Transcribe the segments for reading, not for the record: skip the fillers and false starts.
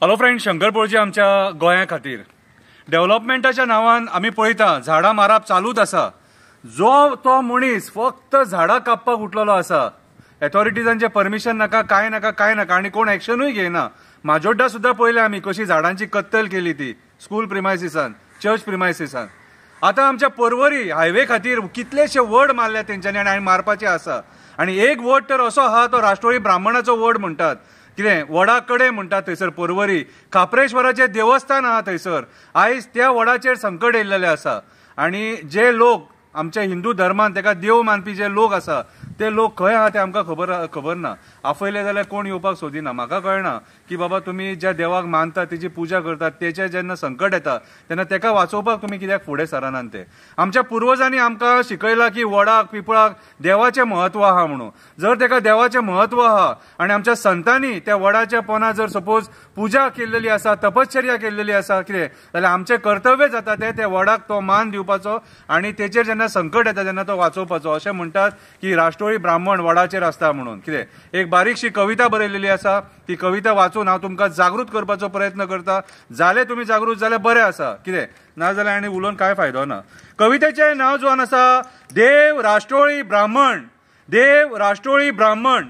Hello friend, Shankar पळजी आमच्या गोंया खातीर डेव्हलपमेंटाच्या नांवान आमी पळयता झाडां मारप चालूच आसा। जो तो मनीस फक्त झाडां कापपाक उठलेलो आसा। अथॉरिटीजांचे परमिशन नाका, काय नाका, काय नाका, आनी कोण एक्शनूय घेयना। माजोड्डा सुद्दां पळयलें आमी कशी झाडांची कत्तल केली ती स्कूल प्रिमायसिसान, चर्च प्रिमायसिसान। आता आमच्या पर्वरी हायवे खातीर कितलेशे वड मारले तेंच्यांनी आनी मारपाचे आसा। आनी एक वड तर असो आहा तो राष्ट्रोळी ब्राह्मणाचो वड म्हणटात। कितें वडा कडे म्हणटात थंयसर पर्वरी खापरेश्वराचें देवस्थान आहा थंयसर। आयज त्या वडाचेर संकट येयल्लेलें आसा आनी जे लोक आमच्या हिंदू धर्मान तेका देव मानपी जे लोक आसा ते लोक खंय आहा ते आमकां खबर ना। आपयले जाल्यार कोण येवपाक सोदिना। म्हाका कळना की बाबा तुम्ही ज्या देवाक मानता तेजी पुजा करतात तेचे जेन्ना संकट येता तेन्ना तेका वाचोवपाक तुम्ही कित्याक फुडें सरानात ते। आमच्या पुर्वजांनी आमकां शिकयलां की वडाक पिपळाक देवाचें महत्व आहा म्हणून। जर तेका देवाचें महत्व आहा आनी आमच्या संतांनी त्या वडाच्या पोंदा जर सपोज पुजा केल्लेली आसा, तपश्चर्या केल्लेली आसा कितें जाल्यार आमचें कर्तव्य जाता ते वडाक तो मान दिवपाचो आनी तेचेर जेन्ना संकट येता तेन्ना तो वाचोवपाचो। अशें म्हणटात की राष्ट्रोळी ब्राह्मण वडाचेर आसता म्हणून। कितें एक बारीकशी कविता बरयलेली आसा, ती कविता वाचून हांव तुमकां जागृत करपाचो प्रयत्न करता। जाले तुम्ही जागृत जाल्यार बरें आसा, कितें ना जाल्यार आनी उलोवन काय फायदो ना। कवितेचें नांव जोन आसा देव राष्ट्रोळी ब्राह्मण। देव राष्ट्रोळी ब्राह्मण।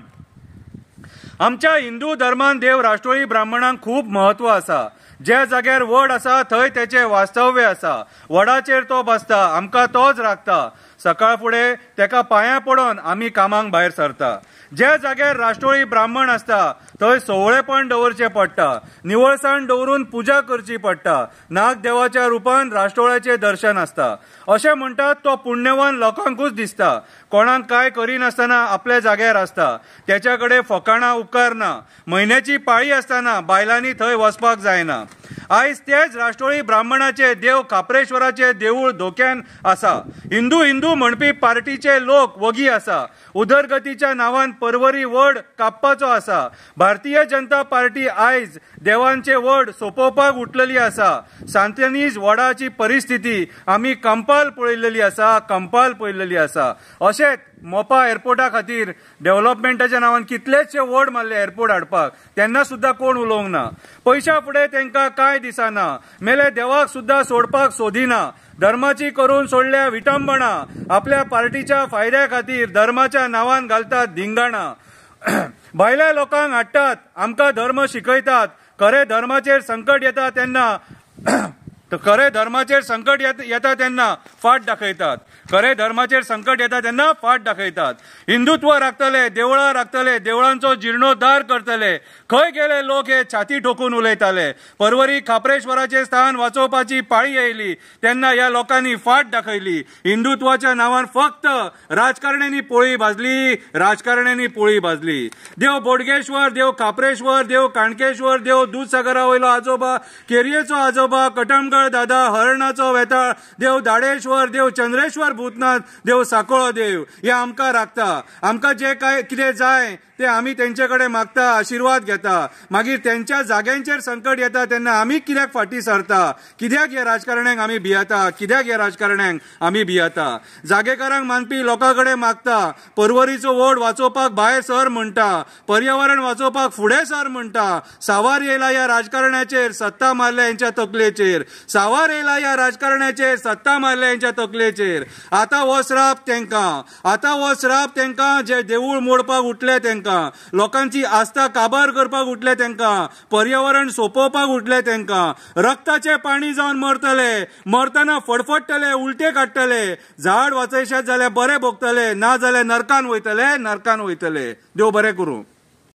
आमच्या हिंदू धर्मान देव राष्ट्रोळी ब्राह्मणांक खूब महत्व आसा। ज्या जाग्यार वड आसा थंय तेचें वास्तव्य आसा। वडाचेर तो बसता, आमकां तोच राखता। सकाळ फुडें तेका पांयां पडोन आमी कामाक भायर सरता। ज्या जाग्यार राष्ट्रोळी ब्राह्मण आसता थंय सोवळेपण दवरचें पडटा, निवळसाण दवरून पुजा करची पडटा। नाग देवाच्या रुपान राष्ट्रोळ्याचें दर्शन आसता। अशें म्हणटात तो पुण्यवान लोकांकूच दिसता। कोणाक काय करिनासतना आपल्या जाग्यार आसता। त्याच्या कडेन फकाणां उपकारना। म्हयन्याची पाळी आसतना बायलांनी थंय वचपाक जायना। आयज तेच राष्ट्रोळी ब्राह्मणाचे देव खापरेश्वराचे देऊळ धोक्यान आसा। हिंदू हिंदू म्हणपी पार्टीचे लोक वगी आसा। उदरगतीच्या नांवान पर्वरी वड कापपाचो आसा। भारतीय जनता पार्टी आयज देवांचे वड सोंपोवपाक उठलेली आसा। सांतनीज वडाची परिस्थिती आमी कंपाल पळयल्लेली आसा, कंपाल पळयल्लेली आसा। अशेंच मोपा एअरपोर्टा खातीर डेव्हलपमेंटाच्या नांवान कितलेशे वड मारले एअरपोर्ट हाडपाक, तेन्ना सुद्दां कोण उलोवंक ना। पयशा फुडें तेंकां काय दिसना। मेले देवाक सुद्दां सोडपाक सोदिना। धर्माची करून सोडल्या विटंबना। आपल्या पार्टीच्या फायद्या खातीर धर्माच्या नांवान घालतात धिंगाणा। भायल्या लोकांक हाडटात, आमकां धर्म शिकयतात। खरे धर्माचेर संकट येता तेन्ना खरे धर्माचेर संकट येता तेन्ना फाट दाखयतात। खरे धर्माचेर संकट येता तेन्ना फाट दाखयतात। हिंदुत्व राखतले, देवळां राखतले, देवळांचो जिर्णोद्धार करतले। खंय गेले लोक हे छाती ठोकून उलयताले। पर्वरी खापरेश्वराचे स्थान वाचोवपाची पाळी येयली तेन्ना ह्या लोकांनी फाट दाखयली। हिंदुत्वाच्या नांवान फक्त राजकारण्यांनी पोळी भाजली, राजकारण्यांनी पोळी भाजली। देव बोडगेश्वर, देव खापरेश्वर, देव काणकेश्वर, देव दूधसागरा वयलो आजोबा, केरयेचो आजोबा, कटमगड दादा, हरणाचो वेताळ, देव दाडेश्वर, देव चंद्रेश्वर भूतनाथ, देव साकोळो देव हे आमकां राखता। आमकां जे काय कितें जाय ते आमी तेंचे कडेन मागता, आशिर्वाद घेता। मागीर तेंच्या जाग्यांचेर संकट येता तेन्ना आमी कित्याक फाटी सरता? कित्याक ह्या राजकारण्यांक आमी भियेता? कित्याक ह्या राजकारण्यांक आमी भियेता? जागेकारांक मानपी लोकां कडेन मागता। पर्वरीचो वड वाचोवपाक भायर सर म्हणटा, पर्यावरण वाचोवपाक फुडें सर म्हणटा। सावार येयला ह्या राजकारण्याचेर, सत्ता मारल्या हेंच्या तकलेचेर। सावार येयला ह्या राजकारण्याचेर, सत्ता मारल्या हेंच्या तकलेचेर। आतां हो श्राप तेंकां, आतां हो श्राप तेंकां जे देवूळ मोडपाक उठले तेंकां, लोकांची आस्था काबार करपाक उठले तेंकां, पर्यावरण सोंपोवपाक उठले तेंकां। रक्ताचे पाणी जावन मरतले, मरतना फडफडटले, उलटे काडटले। झाड वाचयशात जाल्यार बरे भोगतले, ना जाल्यार नरकान वयतले, नरकान वयतले। देव बरें करूं।